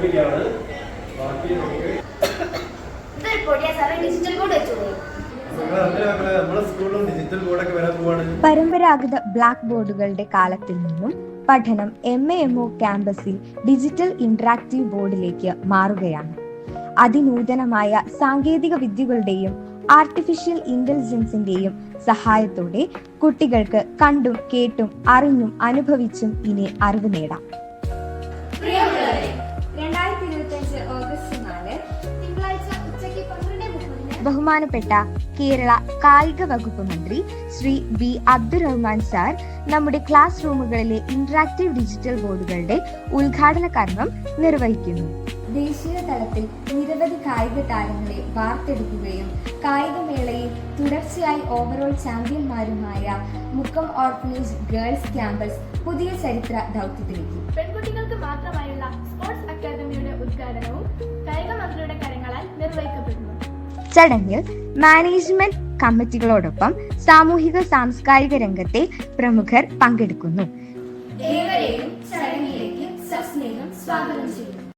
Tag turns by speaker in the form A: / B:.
A: പഠിപ്പിക്കുകയാണ്. ബാക്കി നമുക്ക്
B: പരമ്പരാഗത ബ്ലാക്ക് ബോർഡുകളുടെ കാലത്തിൽ നിന്നും പഠനം MAMO ക്യാമ്പസിൽ ഡിജിറ്റൽ ഇന്ററാക്റ്റീവ് ബോർഡിലേക്ക് മാറുകയാണ്. അതിനൂതനമായ സാങ്കേതിക വിദ്യകളുടെയും ആർട്ടിഫിഷ്യൽ ഇന്റലിജൻസിന്റെയും സഹായത്തോടെ കുട്ടികൾക്ക് കണ്ടും കേട്ടും അറിഞ്ഞും അനുഭവിച്ചും ഇനി അറിവ് നേടാം.
C: 2025 ഓഗസ്റ്റ് 4 തിങ്കളാഴ്ച ഉച്ചയ്ക്ക് 12:30
B: ബഹുമാനപ്പെട്ട കേരള കായിക വകുപ്പ് മന്ത്രി ശ്രീ B. അബ്ദുറഹ്മാൻ സാർ നമ്മുടെ ക്ലാസ് റൂമുകളിലെ ഇന്ററാക്റ്റീവ് ഡിജിറ്റൽ ബോർഡുകളുടെ ഉദ്ഘാടന കർമ്മം നിർവഹിക്കുന്നു.
C: ദേശീയ തലത്തിൽ നിരവധി കായിക താരങ്ങളെ വാർത്തെടുക്കുകയും കായികമേളയിൽ തുടർച്ചയായി ഓവറോൾ ചാമ്പ്യന്മാരുമായ മുക്കം ഓർഫനേജ് ഗേൾസ് ക്യാമ്പസ് പുതിയ ചരിത്ര ദൗത്യത്തിലേക്ക്.
D: പെൺകുട്ടികൾക്ക് മാത്രമായുള്ള സ്പോർട്സ് അക്കാദമിയുടെ ഉദ്ഘാടനവും കായിക മന്ത്രിയുടെ കരങ്ങളാൽ നിർവഹിക്കപ്പെടുന്നു.
B: ചടങ്ങിൽ മാനേജ്മെന്റ് കമ്മിറ്റികളോടൊപ്പം സാമൂഹിക സാംസ്കാരിക രംഗത്തെ പ്രമുഖർ പങ്കെടുക്കുന്നു.
C: ഏവരെയും ചടങ്ങിലേക്ക് സസ്നേഹം സ്വാഗതം ചെയ്യുന്നു.